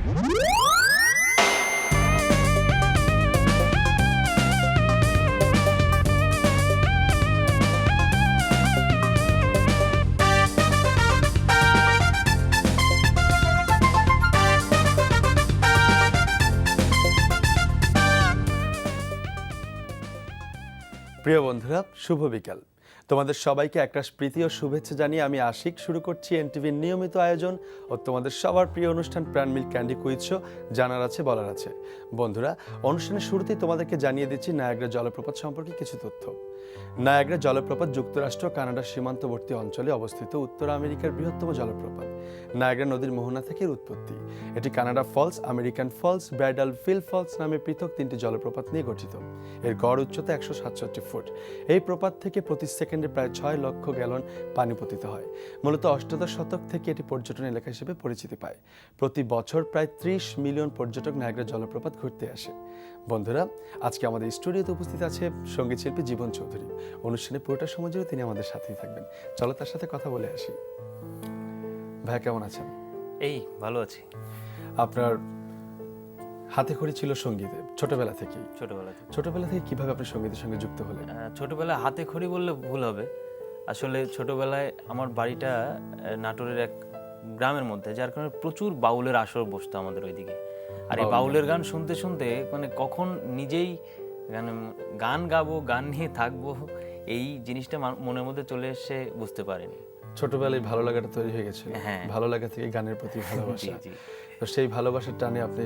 প্রিয় বন্ধুরা, শুভ বিকাল। তোমাদের সবাইকে একটা প্রীতি ও শুভেচ্ছা জানিয়ে আমি আশিক শুরু করছি এনটিভির নিয়মিত আয়োজন ও তোমাদের সবার প্রিয় অনুষ্ঠান প্রাণ মিল্ক ক্যান্ডি কুইজ শো, জানার আছে বলার আছে। বন্ধুরা, অনুষ্ঠানের শুরুতেই তোমাদেরকে জানিয়ে দিচ্ছি নায়াগ্রা জলপ্রপাত সম্পর্কে কিছু তথ্য। নায়াগ্রা জলপ্রপাত যুক্তরাষ্ট্র কানাডার সীমান্তবর্তী অঞ্চলে অবস্থিত উত্তর আমেরিকার বৃহত্তম জলপ্রপাত। নায়াগ্রা নদীর মোহনা থেকে এর উৎপত্তি। এটি Canada falls, American falls, bridal veil falls নামে পৃথক তিনটি জলপ্রপাত নিয়ে গঠিত। এর গড় উচ্চতা 167 ফুট। এই প্রপাত থেকে প্রতি সেকেন্ডে প্রায় 6 লক্ষ গ্যালন পানি পতিত হয়। মূলত অষ্টাদশ শতক থেকে এটি পর্যটন এলাকা হিসেবে পরিচিতি পায়। প্রতি বছর প্রায় 30 মিলিয়ন পর্যটক নায়াগ্রা জলপ্রপাত ঘুরতে আসে। বন্ধুরা, আজকে আমাদের স্টুডিওতে উপস্থিত আছে সঙ্গীত শিল্পী জীবন চৌধুরী। অনুষ্ঠানে পুরোটা সময় জুড়ে তিনি আমাদের সাথেই থাকবেন। চলো তার সাথে কথা বলে আসি। ভাইয়া, কেমন আছেন? এই ভালো আছি। আপনার হাতে খড়ি ছিল সঙ্গীতে ছোটবেলা থেকেই। ছোটবেলা থেকে কিভাবে আপনি সঙ্গীতের সঙ্গে যুক্ত হলেন? ছোটবেলায় হাতে খড়ি বললে ভুল হবে। আসলে ছোটবেলায় আমার বাড়িটা নাটোরের এক গ্রামের মধ্যে, যার কারণে প্রচুর বাউলের আসর বসতো আমাদের ওইদিকে। আর এই বাউলের গান শুনতে শুনতে মানে কখন নিজেই গান গাবো, গান নিয়ে থাকবো, এই জিনিসটা মনের মধ্যে চলে এসে বুঝতে পারিনি। ছোটবেলায় ভালো লাগাটা তৈরি হয়ে গেছিল। ভালো লাগা থেকে গানের প্রতি ভালোবাসা। তো সেই ভালোবাসার টানে আপনি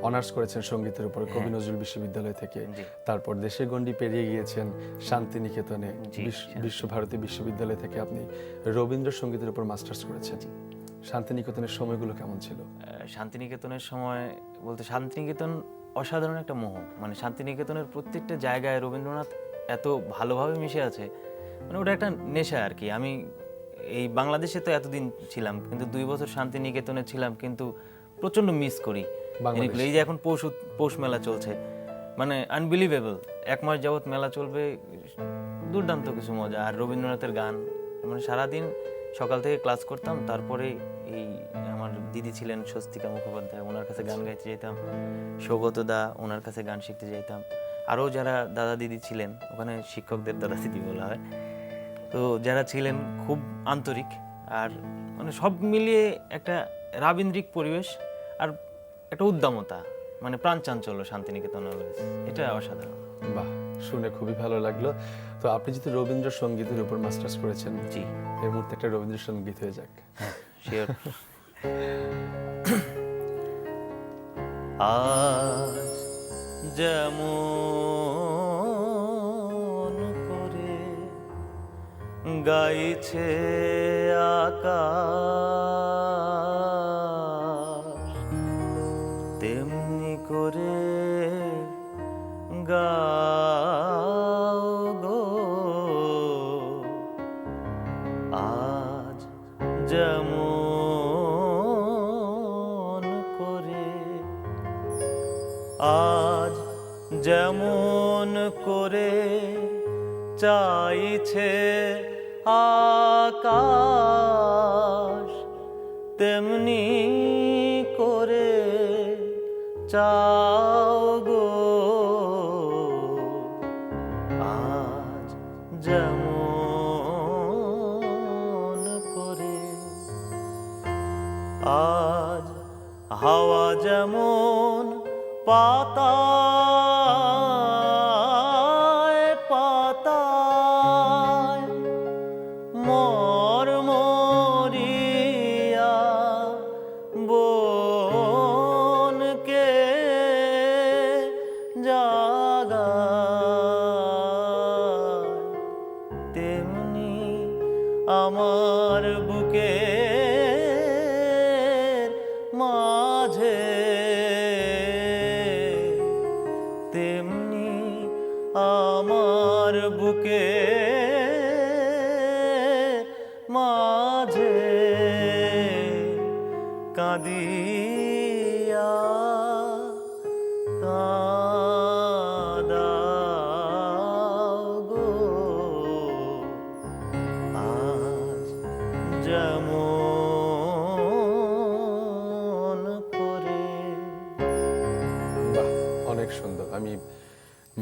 অনার্স করেছেন সঙ্গীতের উপর কবি নজরুল বিশ্ববিদ্যালয় থেকে। তারপর দেশের গণ্ডি পেরিয়ে গিয়েছেন শান্তিনিকেতনে, বিশ্বভারতী বিশ্ববিদ্যালয় থেকে আপনি রবীন্দ্রসঙ্গীতের উপর মাস্টার্স করেছেন। শান্তিনিকেতনের সময়গুলো কেমন ছিল? শান্তিনিকেতনের সময় বলতে শান্তিনিকেতন অসাধারণ একটা মোহ। মানে শান্তিনিকেতনের প্রত্যেকটা জায়গায় রবীন্দ্রনাথ এত ভালোভাবে মিশে আছে, মানে ওটা একটা নেশা আর কি। আমি এই বাংলাদেশে তো এতদিন ছিলাম, কিন্তু 2 বছর শান্তিনিকেতনে ছিলাম, কিন্তু প্রচন্ড মিস করি। এই যে এখন পৌষ মেলা চলছে, মানে আনবিলিভেবল, 1 মাস যাবৎ মেলা চলবে, দুর্দান্ত কিছু মজা। আর রবীন্দ্রনাথের গান, মানে সারাদিন সকাল থেকে ক্লাস করতাম, তারপরে এই আমার দিদি ছিলেন স্বস্তিকা মুখোপাধ্যায়, ওনার কাছে গান গাইতে যেতাম। সৌগত দা, ওনার কাছে গান শিখতে যেতাম। আরও যারা দাদা দিদি ছিলেন, ওখানে শিক্ষকদের দাদা দিদি বলা হয়, তো যারা ছিলেন খুব আন্তরিক। আর মানে সব মিলিয়ে একটা রাবীন্দ্রিক পরিবেশ আর একটা উদ্দামতা, মানে প্রাণ চাঞ্চল্য শান্তিনিকেতন, এটা অসাধারণ। বাহ, শুনে খুবই ভালো লাগলো। তো আপনি যদি রবীন্দ্রসঙ্গীতের উপর মাস্টার্স করেছেন, জি, এর মধ্যে একটা রবীন্দ্রসঙ্গীত হয়ে যাক। শিওর। আজ যেমন করে গাইছে আকাশ, তেমনি করে গাও গো। আজ যেমন করে, আজ যেমন করে চাইছে আকাশ, তেমনি করে চাও গো। আজ যেমন করে, আজ হাওয়া যেমন পাতায় পাতায় মরমরিয়া বনকে জাগায়, তেমনি আমার বুকের মাঝে, তেমনি আমার বুকের মাঝে কাঁদিয়া কাঁদাও গো। আজ যেমন করে। সুন্দর। আমি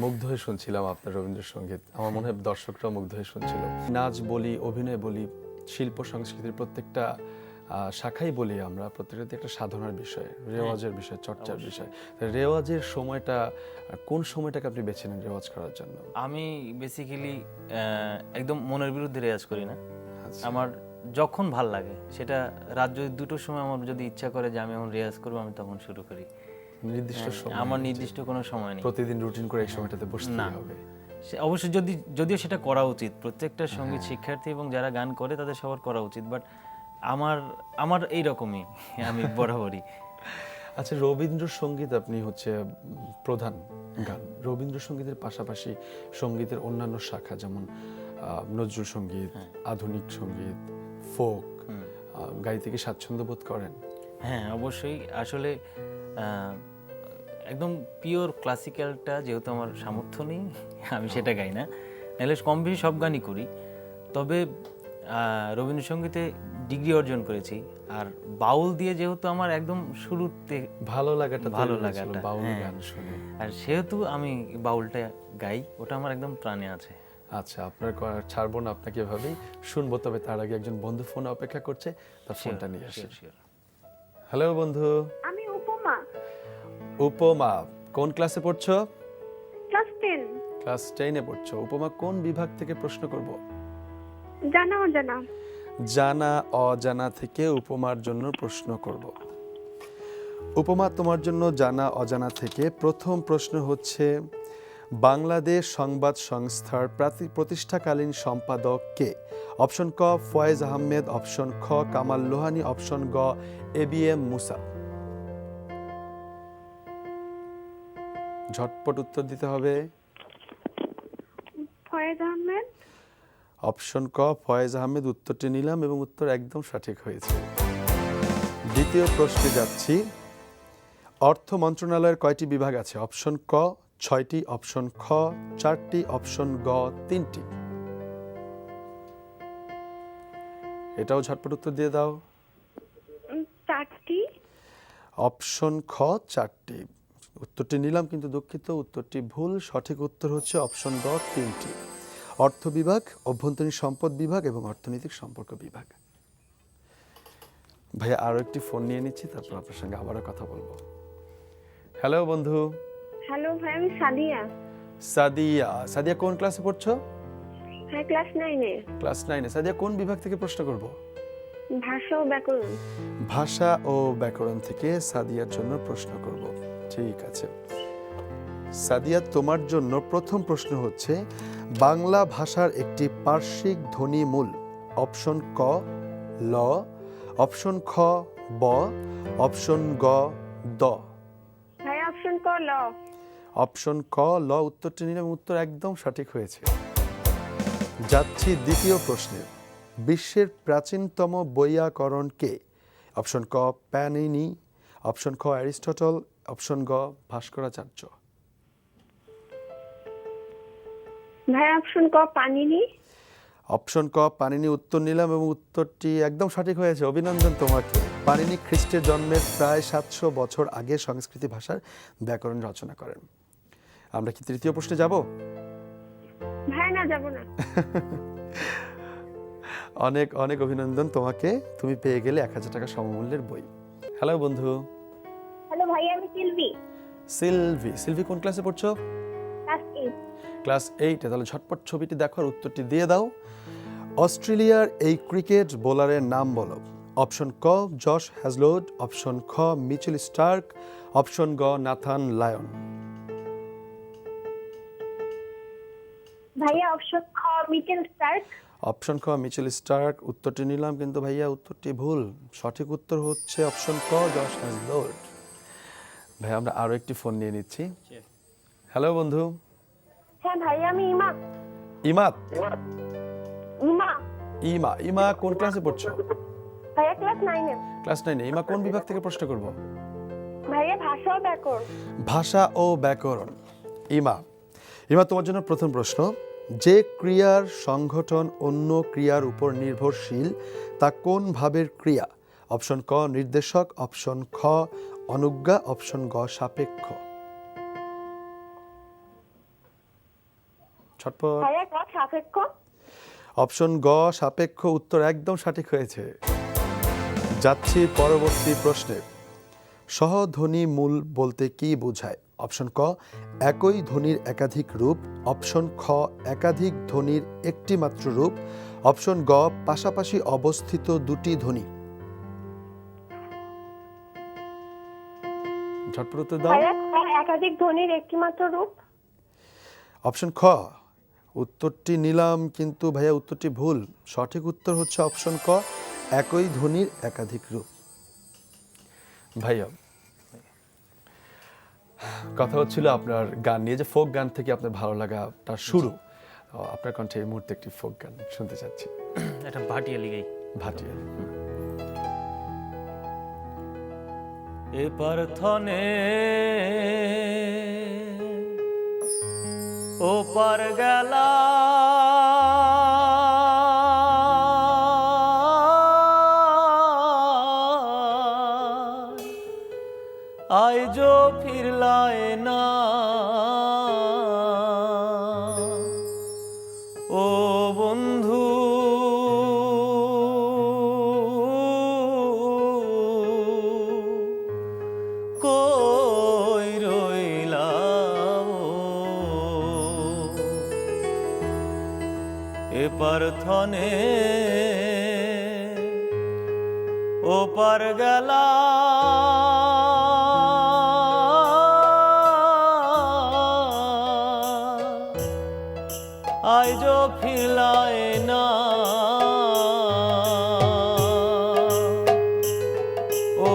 মুগ্ধ হয়ে শুনছিলাম আপনার রবীন্দ্রসঙ্গীত। আমার মনে হয় দর্শকরাও মুগ্ধ হয়ে শুনছিল। নাচ বলি, অভিনয় বলি, শিল্প সংস্কৃতির প্রত্যেকটা শাখাই বলি আমরা, প্রত্যেকটাতে একটা সাধনার বিষয়, রেওয়াজের বিষয়, চর্চার বিষয়। রেওয়াজের সময়টা, কোন সময়টাকে আপনি বেছে নেন রেওয়াজ করার জন্য? আমি বেসিক্যালি একদম মনের বিরুদ্ধে রেয়াজ করি না। আচ্ছা। আমার যখন ভাল লাগে, সেটা রাত যদি 2টোর সময় আমার যদি ইচ্ছা করে যে আমি এখন রেয়াজ করবো, আমি তখন শুরু করি। নির্দিষ্ট সময় আমার নেই যে নির্দিষ্ট কোনো সময় নেই। প্রতিদিন রুটিন করে এই সময়টাতে বসতেই না। হবে। অবশ্যই যদিও সেটা করা উচিত, প্রত্যেকটা সঙ্গীত শিক্ষার্থী এবং যারা গান করে তাদের সবার করা উচিত, বাট আমার এইরকমই, আমি বরাবরই। আচ্ছা, রবীন্দ্রসঙ্গীত আপনি হচ্ছে প্রধান গান। রবীন্দ্রসঙ্গীতের পাশাপাশি সঙ্গীতের অন্যান্য শাখা যেমন নজরুল সঙ্গীত, আধুনিক সঙ্গীত, ফোক, গাইতে কি স্বাচ্ছন্দ্য বোধ করেন? হ্যাঁ, অবশ্যই। আসলে একদম পিওর ক্লাসিক্যালটা যেহেতু আমার সামর্থ্য নেই, আমি সেটা গাই না। নাহলে কম বেশি সব গানই করি। তবে রবীন্দ্রসঙ্গীতে ডিগ্রি অর্জন করেছি, আর বাউল দিয়ে যেহেতু আমার একদম শুরুতে ভালো লাগাটা ভালো তৈরি হয়েছিল লাগাটা, বাউল হ্যাঁ। গান শুনে। আর সেহেতু আমি বাউলটা গাই, ওটা আমার একদম প্রাণে আছে। আচ্ছা, আপনার ছাড়বো না আপনাকে এভাবেই, শুনবো। তবে তার আগে একজন বন্ধু ফোনে অপেক্ষা করছে, তার ফোনটা নিয়ে আসি। হ্যালো বন্ধু। আমি উপমা, উপমা, কোন ক্লাসে পড়ছো? ক্লাস 10। ক্লাস 10-এ পড়ছো। উপমা, কোন বিভাগ থেকে প্রশ্ন করব? জানা অজানা। জানা অজানা থেকে উপমার জন্য প্রশ্ন করব। উপমা, তোমার জন্য জানা অজানা থেকে প্রথম প্রশ্ন হচ্ছে, বাংলাদেশ সংবাদ সংস্থার প্রতিষ্ঠাকালীন সম্পাদক কে? অপশন ক ফয়েজ আহমেদ, অপশন খ কামাল লোহানী, অপশন গ ABM মুসা। ঝটপট উত্তর দিতে হবে। ফয়েজ আহমেদ। অপশন ক ফয়েজ আহমেদ, উত্তরটি নিলাম এবং উত্তর একদম সঠিক হয়েছে। দ্বিতীয় প্রশ্নে যাচ্ছি। অর্থ মন্ত্রণালয়ের কয়টি বিভাগ আছে? অপশন ক 6টি, অপশন খ 4টি, অপশন গ 3টি। এটাও ঝটপট উত্তর দিয়ে দাও। 4টি। অপশন খ 4টি, উত্তরটি নিলাম কিন্তু দুঃখিত, উত্তরটি ভুল। সঠিক উত্তর হচ্ছে অপশন গ 3টি। অর্থ বিভাগ, অভ্যন্তরীণ সম্পদ বিভাগ এবং অর্থনৈতিক সম্পর্ক বিভাগ। ভাইয়া, আরো একটি ফোন নিয়ে নিচ্ছি, তারপর আপনার সঙ্গে আবারও কথা বলবো। হ্যালো বন্ধু। হ্যালো ভাই, আমি সাদিয়া। সাদিয়া। সাদিয়া, কোন ক্লাসে পড়ছো? হ্যাঁ, ক্লাস 9-এ। ক্লাস 9-এ। সাদিয়া, কোন বিভাগ থেকে প্রশ্ন করব? ভাষা ও ব্যাকরণ। ভাষা ও ব্যাকরণ থেকে সাদিয়ার জন্য প্রশ্ন করব। ঠিক আছে সাদিয়া, তোমার জন্য প্রথম প্রশ্ন হচ্ছে, বাংলা ভাষার একটি পার্শ্বিক ধ্বনিমূল। অপশন ক ল, অপশন খ ব, অপশন গ দ। ভাই, অপশন ক ল। অপশন ক ল, উত্তরটি নিলাম, উত্তর একদম সঠিক হয়েছে। যাচ্ছি দ্বিতীয় প্রশ্নে। বিশ্বের প্রাচীনতম বৈয়াকরণ কে? অপশন ক প্যানিনি, অপশন খ অ্যারিস্টটল, অপশন গ ভাস্করাচার্য। ভাই, অপশন ক পানিনি। অপশন ক পানিনি, উত্তর নিলাম এবং উত্তরটি একদম সঠিক হয়েছে। অভিনন্দন তোমাকে। পানিনি খ্রিস্টের জন্মের প্রায় 700 বছর আগে সংস্কৃত ভাষার ব্যাকরণ রচনা করেন। আমরা কি তৃতীয় প্রশ্নে যাব? ভাই, না, যাব না। অনেক অনেক অভিনন্দন তোমাকে, তুমি পেয়ে গেলে 1000 টাকা সমমূল্যের বই। হ্যালো বন্ধু। হ্যালো ভাই, আমি সিলভি। সিলভি। সিলভি, কোন ক্লাসে পড়ছো? ক্লাস 8। ক্লাস 8-এ। তাহলে ঝটপট ছবিটি দেখো আর উত্তরটি দিয়ে দাও। অস্ট্রেলিয়ার এই ক্রিকেট বোলারের নাম বলো। অপশন ক জশ হ্যাজলোড, অপশন খ মিচেল স্টার্ক, অপশন গ নাথান লায়ন। ভাইয়া, অপশন খ মিচেল স্টার্ক। অপশন খ মিচেল স্টার্ক, উত্তরটি নিলাম কিন্তু ভাইয়া উত্তরটি ভুল। সঠিক উত্তর হচ্ছে অপশন ক জশ হ্যাজলোড। ভাই, আমরা আরো একটি ফোন নিয়ে নিচ্ছি। হ্যালো বন্ধু। হ্যাঁ ভাইয়া, আমি ইমাদ। ইমাদ। ইমা। ইমা। ইমা, কোন ক্লাসে পড়ছো? ভাইয়া, ক্লাস 9-এ। ক্লাস 9-এ। ইমা, কোন বিভাগ থেকে প্রশ্ন করব? ভাইয়া, ভাষা ও ব্যাকরণ। ভাষা ও ব্যাকরণ। ইমা। ইমা, তোমার জন্য প্রথম প্রশ্ন। যে ক্রিয়ার সংগঠন অন্য ক্রিয়ার উপর নির্ভরশীল তা কোন ভাবের ক্রিয়া? অপশন ক নির্দেশক, অপশন খ অনুজ্ঞা, অপশন গ সাপেক্ষ। ছটপট। ভাইয়া ক সাপেক্ষ। অপশন গ সাপেক্ষ উত্তর একদম সঠিক হয়েছে। যাচ্ছি পরবর্তী প্রশ্নে। সহধ্বনি মূল বলতে কি বোঝায়? অপশন ক একই ধ্বনির একাধিক রূপ, অপশন খ একাধিক ধ্বনির একটি মাত্র রূপ, অপশন গ পাশাপাশি অবস্থিত দুটি ধ্বনি। ঝটপট উত্তর দাও। ভাইয়া খ একাধিক ধ্বনির একটি মাত্র রূপ। অপশন খ উত্তরটি নিলাম, কিন্তু ভাইয়া উত্তরটি ভুল। সঠিক উত্তর হচ্ছে অপশন ক একই ধ্বনির একাধিক রূপ। ভাইয়া কথা হচ্ছিল আপনার গান নিয়ে, যে ফোক গান থেকে আপনার ভালো লাগাটা শুরু। আপনার কণ্ঠে এই মুহূর্তে একটি ফোক গান শুনতে চাচ্ছি। এটা ভাটিয়ালি গাই। ভাটিয়ালি। এপার থনে ওপার গেলা আইজো ফিরলায় না, ও বন্ধু কই রইলা এপার থনে ওপার গেলা আইজো ফিরলায় না, ও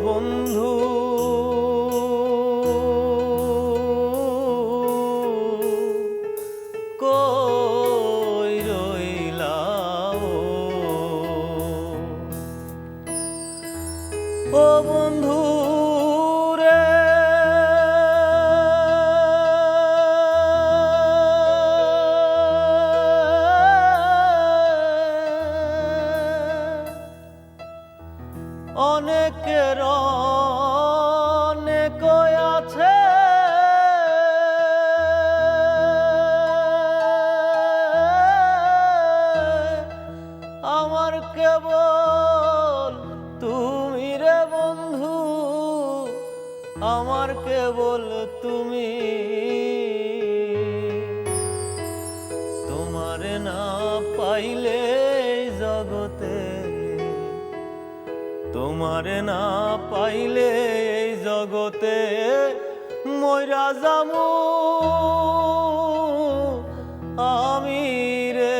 বন্ধু কই রইলা ও বন্ধু রে। অনেকের অনেক আছে, আমার কেবল তুমি রে বন্ধু, আমার কেবল তুমি। তোমারে না পাইলে এই জগতে, তোমারে না পাইলে এই জগতে মইরা যামু আমি রে,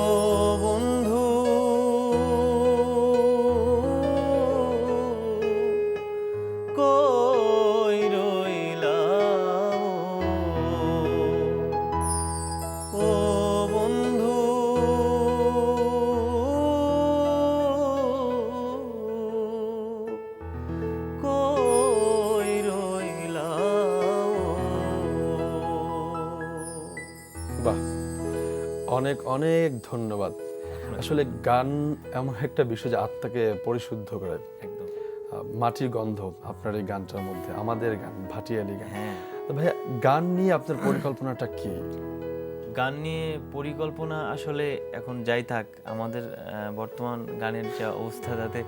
ও বন্ধু কই রইলা ও বন্ধু কই রইলা। বাহ, অনেক অনেক ধন্যবাদ। আসলে গান এমন একটা বিষয় যে আত্মাকে পরিশুদ্ধ করে। একদম মাটির গন্ধ আপনার এই গানটার মধ্যে, আমাদের গান ভাটিয়ালি গান। হ্যাঁ, তো ভাইয়া গান নিয়ে আপনার পরিকল্পনাটা কি? গান নিয়ে পরিকল্পনা আসলে এখন যাই থাক, আমাদের বর্তমান গানের যা অবস্থা, তাতে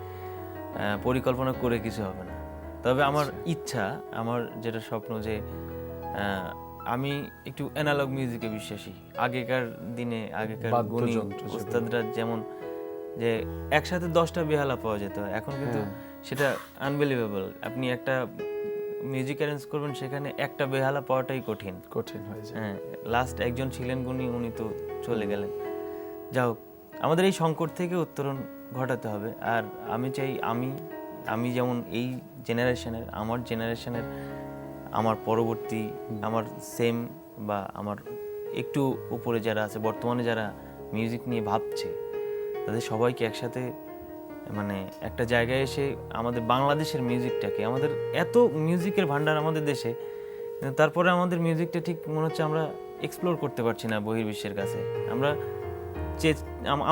পরিকল্পনা করে কিছু হবে না। তবে আমার ইচ্ছা, আমার যেটা স্বপ্ন, যে আমি একটু অ্যানালগ মিউজিকে বিশ্বাসী। আগেকার দিনে আগেকার গুণী বাদ্যযন্ত্র যেগুলো। ওস্তাদরা যেমন যে একসাথে 10টা বেহালা পাওয়া যেত, এখন কিন্তু সেটা আনবিলিভেবল। আপনি একটা মিউজিক অ্যারেঞ্জ করবেন, সেখানে একটা বেহালা পাওয়াটাই কঠিন কঠিন হয়ে যায়। হ্যাঁ, লাস্ট একজন ছিলেন গুণী, উনি তো চলে গেলেন। যাই হোক, আমাদের এই সংকট থেকে উত্তরণ ঘটাতে হবে। আর আমি চাই আমি যেমন এই জেনারেশনের, আমার জেনারেশনের, আমার পরবর্তী, আমার সেম বা আমার একটু উপরে যারা আছে, বর্তমানে যারা মিউজিক নিয়ে ভাবছে, তাদের সবাইকে একসাথে মানে একটা জায়গায় এসে আমাদের বাংলাদেশের মিউজিকটাকে, আমাদের এত মিউজিকের ভান্ডার আমাদের দেশে, কিন্তু তারপরে আমাদের মিউজিকটা ঠিক মনে হচ্ছে আমরা এক্সপ্লোর করতে পারছি না বহির্বিশ্বের কাছে। আমরা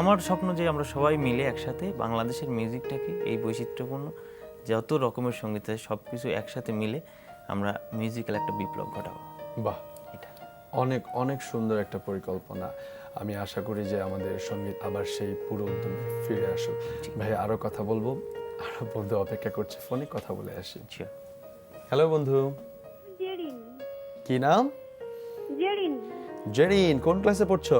আমার স্বপ্ন যে আমরা সবাই মিলে একসাথে বাংলাদেশের মিউজিকটাকে, এই বৈচিত্র্যপূর্ণ যত রকমের সঙ্গীত আছে সব কিছু একসাথে মিলে আমরা মিউজিক্যাল একটা বিপ্লব ঘটাবো। বাহ, এটা অনেক অনেক সুন্দর একটা পরিকল্পনা। আমি আশা করি যে আমাদের সঙ্গীত আবার সেই পুরো উদ্যমে ফিরে আসুক। ভাই আরো কথা বলবো, আরো বন্ধু অপেক্ষা করছে ফোনে, কথা বলে আসি। Sure. হ্যালো বন্ধু, জেরিন। কি নাম? জেরিন। জেরিন, কোন ক্লাসে পড়ছো?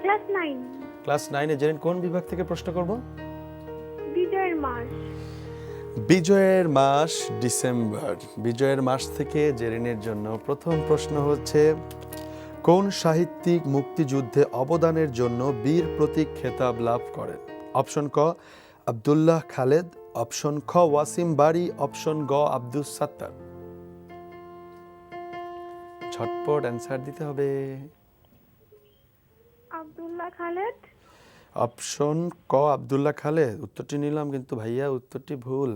ক্লাস 9। ক্লাস 9-এ। জেরিন, কোন বিভাগ থেকে প্রশ্ন করব? বিজয়ের মাস। বিজয়ের মাস ডিসেম্বর। বিজয়ের মাস থেকে জেরিনের জন্য প্রথম প্রশ্ন হচ্ছে, কোন সাহিত্যিক মুক্তিযুদ্ধে অবদানের জন্য বীর প্রতীক খেতাব লাভ করেন? অপশন ক আব্দুল্লাহ খালেদ, অপশন খ ওয়াসিম বারি, অপশন গ আব্দুস সাত্তার। ঝটপট অ্যান্সার দিতে হবে। আব্দুল্লাহ খালেদ। অপশন ক আব্দুল্লাহ খালেদ। উত্তরটি নিলাম, কিন্তু ভাইয়া উত্তরটি ভুল।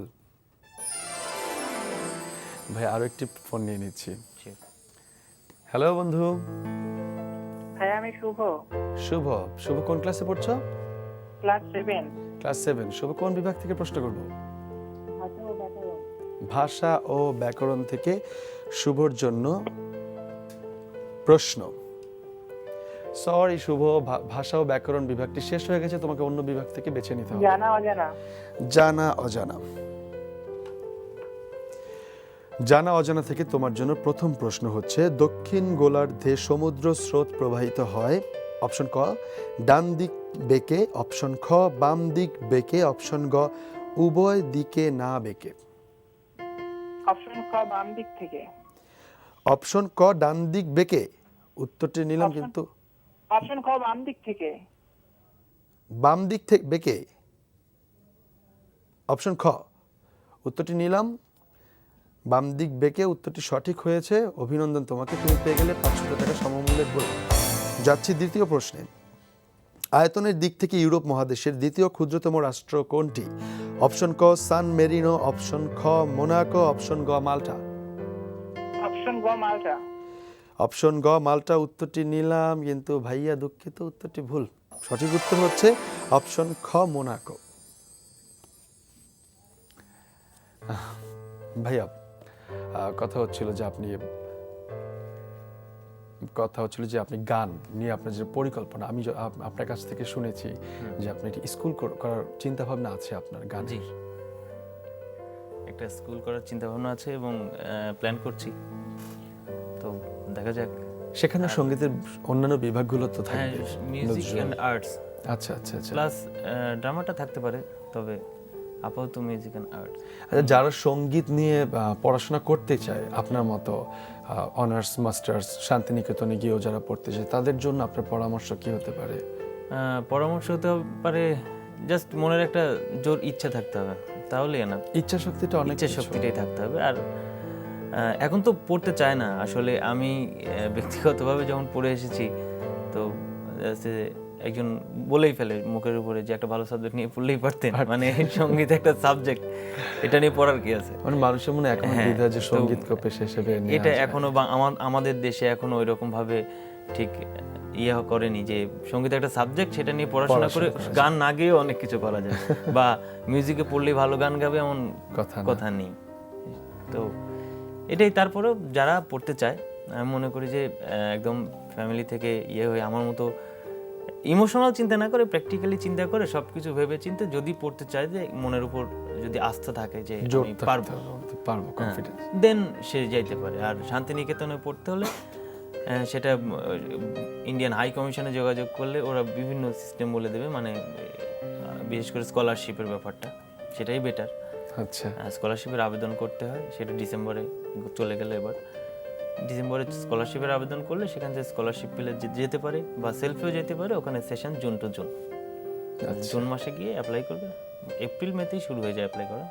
ভাই আরো একটি ফোন নিয়ে নিচ্ছি। Sure. হ্যালো বন্ধু। হ্যাঁ, আমি শুভ, শুভ। শুভ কোন ক্লাসে পড়ছো? ক্লাস 7। ক্লাস 7। শুভ কোন বিভাগ থেকে প্রশ্ন করব? ভাষা ও ব্যাকরণ। ভাষা ও ব্যাকরণ থেকে শুভর জন্য প্রশ্ন। সরি শুভ, ভাষা ও ব্যাকরণ বিভাগটি শেষ হয়ে গেছে, তোমাকে অন্য বিভাগ থেকে বেছে নিতে হবে। জানা অজানা। জানা অজানা। জানা অজানা থেকে তোমার জন্য প্রথম প্রশ্ন হচ্ছে, দক্ষিণ গোলার্ধে সমুদ্র স্রোত প্রবাহিত হয়। অপশন ক ডান দিক বেঁকে, অপশন খ বাম দিক বেঁকে, অপশন গ উভয় দিকে না বেঁকে। অপশন ক বাম দিক থেকে। অপশন ক ডান দিক বেঁকে। উত্তরটি নিলাম, Option- কিন্তু অপশন ক বাম দিক থেকে। বাম দিক থেকে বেঁকে। অপশন খ। উত্তরটি নিলাম, বাম দিক বেঁকে। উত্তরটি সঠিক হয়েছে, অভিনন্দন তোমাকে, তুমি পেয়ে গেলে 500 টাকা সমমূল্যের বই। যাচ্ছি দ্বিতীয় প্রশ্নে। আয়তনের দিক থেকে ইউরোপ মহাদেশের দ্বিতীয় ক্ষুদ্রতম রাষ্ট্র কোনটি? অপশন ক সান মেরিনো, অপশন খ মোনাকো, অপশন গ মাল্টা। অপশন গ মাল্টা। অপশন গ মাল্টা। উত্তরটি নিলাম, কিন্তু ভাইয়া দুঃখিত, উত্তরটি ভুল। সঠিক উত্তর হচ্ছে অপশন খ মোনাকো। ভাইয়া কথা হচ্ছিল যে আপনি গান নিয়ে আপনার যে পরিকল্পনা, আমি আপনার কাছ থেকে শুনেছি যে আপনি একটি স্কুল করার চিন্তা ভাবনা আছে আপনার গান। জি, একটা স্কুল করার চিন্তা ভাবনা আছে এবং প্ল্যান করছি, তো দেখা যাক। সেখানে সঙ্গীতের অন্যান্য বিভাগগুলো তো হ্যাঁ, থাকবে, মিউজিক নজরুল। অ্যান্ড আর্টস আচ্ছা আচ্ছা আচ্ছা। প্লাস ড্রামাটা থাকতে পারে, তবে আপাতত মিউজিক অ্যান্ড আর্টস। আচ্ছা, যারা সঙ্গীত নিয়ে পড়াশোনা করতে চায় আপনার মতো, অনার্স মাস্টার্স শান্তিনিকেতনে গিয়েও যারা পড়তে চায়, তাদের জন্য আপনার পরামর্শ কি হতে পারে? পরামর্শ হতে পারে জাস্ট মনের একটা জোর ইচ্ছা থাকতে হবে, তাহলেই না। ইচ্ছা শক্তিটা অনেক ইচ্ছা কিছু। শক্তিটাই থাকতে হবে। আর এখন তো পড়তে চায় না আসলে। আমি ব্যক্তিগতভাবে যখন পড়ে এসেছি, তো একজন বলেই ফেলে মুখের উপরে যে একটা ভালো সাবজেক্ট নিয়ে পড়লেই পারতেন, মানে সঙ্গীত একটা সাবজেক্ট, এটা নিয়ে পড়ার কি আছে। মানে মানুষের মনে এখন হ্যাঁ, দ্বিধা যে তো সঙ্গীতকে পেশা হিসেবে নেওয়া এটা যায়। এখনো আমাদের দেশে এখনো ওই রকম ভাবে ঠিক ইয়ে করেনি যে সঙ্গীত একটা সাবজেক্ট, সেটা নিয়ে পড়াশোনা করে করা যায়। গান না গেয়েও অনেক কিছু করা যায়, বা মিউজিকে পড়লেই ভালো গান গাবে এমন কথা না। কথা নেই। তো এটাই। তারপরেও যারা পড়তে চায়, আমি মনে করি যে একদম ফ্যামিলি থেকে ইয়ে হয়ে আমার মতো ইমোশনাল চিন্তা না করে, প্র্যাকটিক্যালি চিন্তা করে, সবকিছু ভেবে চিন্তে যদি পড়তে চায়, যে মনের উপর যদি আস্থা থাকে যে জোর আমি থাকতে পারবো, হবে, পারবো, কনফিডেন্স। দেন সে যাইতে পারে। আর শান্তিনিকেতনে পড়তে হলে সেটা ইন্ডিয়ান হাই কমিশনে যোগাযোগ করলে ওরা বিভিন্ন সিস্টেম বলে দেবে, মানে বিশেষ করে স্কলারশিপের ব্যাপারটা, সেটাই বেটার। আচ্ছা, স্কলারশিপের আবেদন করতে হয়, সেটা ডিসেম্বরে চলে গেলে। এবার ডিসেম্বরে স্কলারশিপের আবেদন করলে সেখান থেকে স্কলারশিপ পেলে যেতে পারে, বা সেলফেও যেতে পারে। ওখানে session June two June, June মাসে গিয়ে অ্যাপ্লাই করবে, এপ্রিল মেতেই শুরু হয়ে যায় অ্যাপ্লাই করা।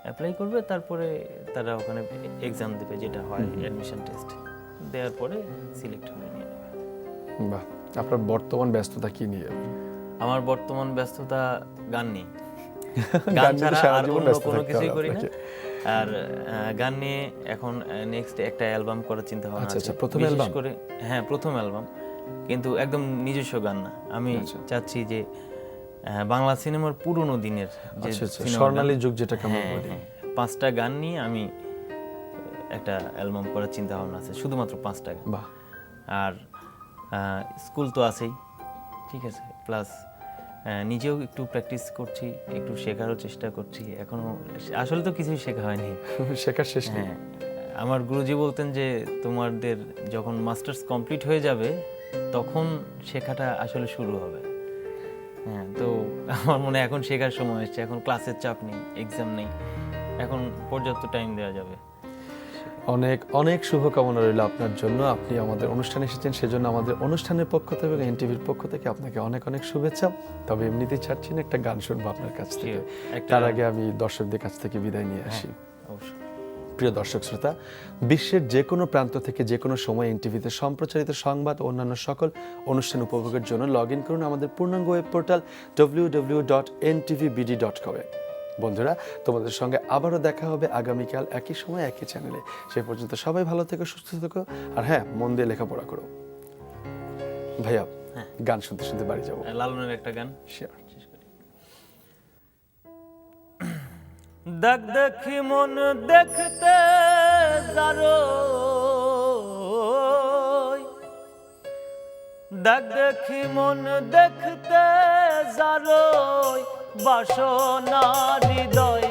অ্যাপ্লাই করবে, তারপরে তারা ওখানে এক্সাম দেবে, যেটা হয় অ্যাডমিশন টেস্ট, দেওয়ার পরে সিলেক্ট হয়ে নিয়ে নেবে। বাহ। আপনার বর্তমান ব্যস্ততা কি নিয়ে? আমার বর্তমান ব্যস্ততা গান নেই, গান গান নিয়ে ছাড়া সারা আর জীবন অন্য ব্যস্ত কোনো থাকতে কিছুই হবে করি না। আপনাকে। আর গান নিয়ে এখন নেক্সট একটা অ্যালবাম করার চিন্তা ভাবনা আচ্ছা, আছে। আচ্ছা, প্রথম বিশেষ অ্যালবাম? করে হ্যাঁ, প্রথম অ্যালবাম, কিন্তু একদম নিজস্ব গান না। আমি আচ্ছা। চাচ্ছি যে বাংলা সিনেমার পুরনো দিনের যে আচ্ছা আচ্ছা, সিনেমা স্বর্ণালী গান, যুগ যেটাকে আমরা হ্যাঁ, বলি। হ্যাঁ, 5টা গান নিয়ে আমি একটা অ্যালবাম করার চিন্তা ভাবনা আছে, শুধুমাত্র 5 টাকা। বাহ, আর স্কুল তো আছেই, ঠিক আছে, প্লাস নিজেও একটু প্র্যাকটিস করছি, একটু শেখারও চেষ্টা করছি। এখনো আসলে তো কিছুই শেখা হয়নি। শেখার শেষ নেই। হ্যাঁ, আমার গুরুজি বলতেন যে তোমাদের যখন মাস্টার্স কমপ্লিট হয়ে যাবে তখন শেখাটা আসলে শুরু হবে। হ্যাঁ, তো আমার মনে হয় এখন শেখার সময় এসেছে, এখন ক্লাসের চাপ নেই, এক্সাম নেই, এখন পর্যাপ্ত টাইম দেওয়া যাবে। অনেক অনেক শুভকামনা রইল আপনার জন্য। আপনি আমাদের অনুষ্ঠানে এসেছেন, সেজন্য আমাদের অনুষ্ঠানের পক্ষ থেকে এবং এনটিভির পক্ষ থেকে আপনাকে অনেক অনেক শুভেচ্ছা। তবে এমনিতেই ছাড়ছি না, একটা গান শুনবো আপনার কাছ থেকে। তার আগে আমি দর্শকদের কাছ থেকে বিদায় নিয়ে আসি। অবশ্যই। প্রিয় দর্শক শ্রোতা, বিশ্বের যে কোনো প্রান্ত থেকে যে কোনো সময় এনটিভিতে সম্প্রচারিত সংবাদ ও অন্যান্য সকল অনুষ্ঠান উপভোগের জন্য লগ ইন করুন আমাদের পূর্ণাঙ্গ ওয়েব পোর্টাল www.ntvbd.com এ। বন্ধুরা, তোমাদের সঙ্গে আবারও দেখা হবে আগামীকাল একই সময় একই চ্যানেলে। সেই পর্যন্ত সবাই ভালো থেকো, সুস্থ থেকো, আর হ্যাঁ, মন দিয়ে লেখাপড়া করো। ভাইয়া, গান শুনতে শুনতে বাড়ি যাবো। লালনের একটা গান শিওর। দেখ দেখি মন দেখতে যারো, দেখ দেখি মন দেখতে যারো, বাসনা হৃদয়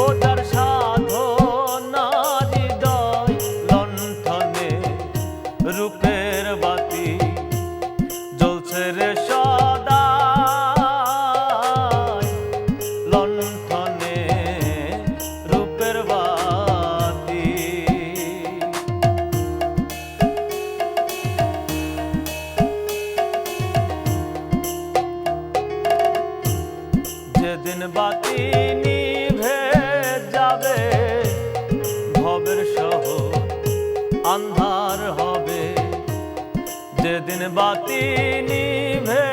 ওটার সাধনা হৃদয়, লণ্ঠনে রূপের বাতি জ্বলছে রে সদা, লণ্ঠনে রূপের বাতি। যেদিন বাতি নিভে যাবে, ভবের শহর আন্ধার হবে। যেদিন বাতি নিভে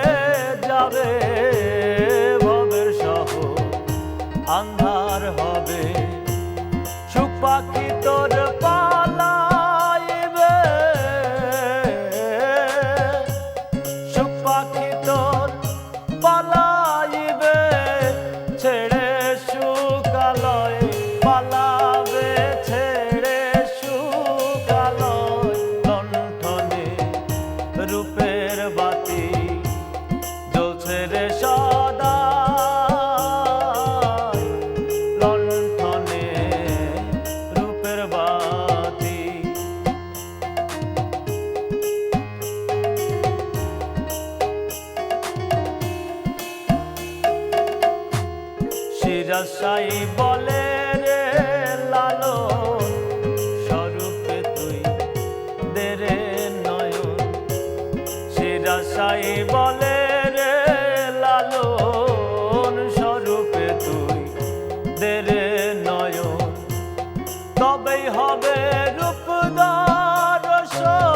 যাবে, ভবের শহর আন্ধার হবে। সুখ পাখি তোর পালাইবে, সুখ পাখি তোর পালাইবে, ছেড়ে সুখালয় পালাবে, ছেড়ে সুখালয়, লণ্ঠনে রূপের বাতি জ্বলছে রে সদা, লণ্ঠনে রূপের বাতি। সিরাজশাই বলে রে লালন, স্বরূপে তুই দে রে নয়ন। সিরাজশাই বলে রে লালন, স্বরূপে তুই দে রে নয়ন। তবেই হবে রূপ দর্শন,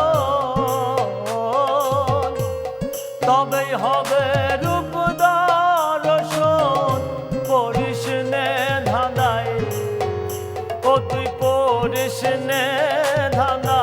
তবেই হবে রূপ দর্শন। পড়িস নে ধাঁধায়, ও তুই পড়িস নে ধাঁধায়।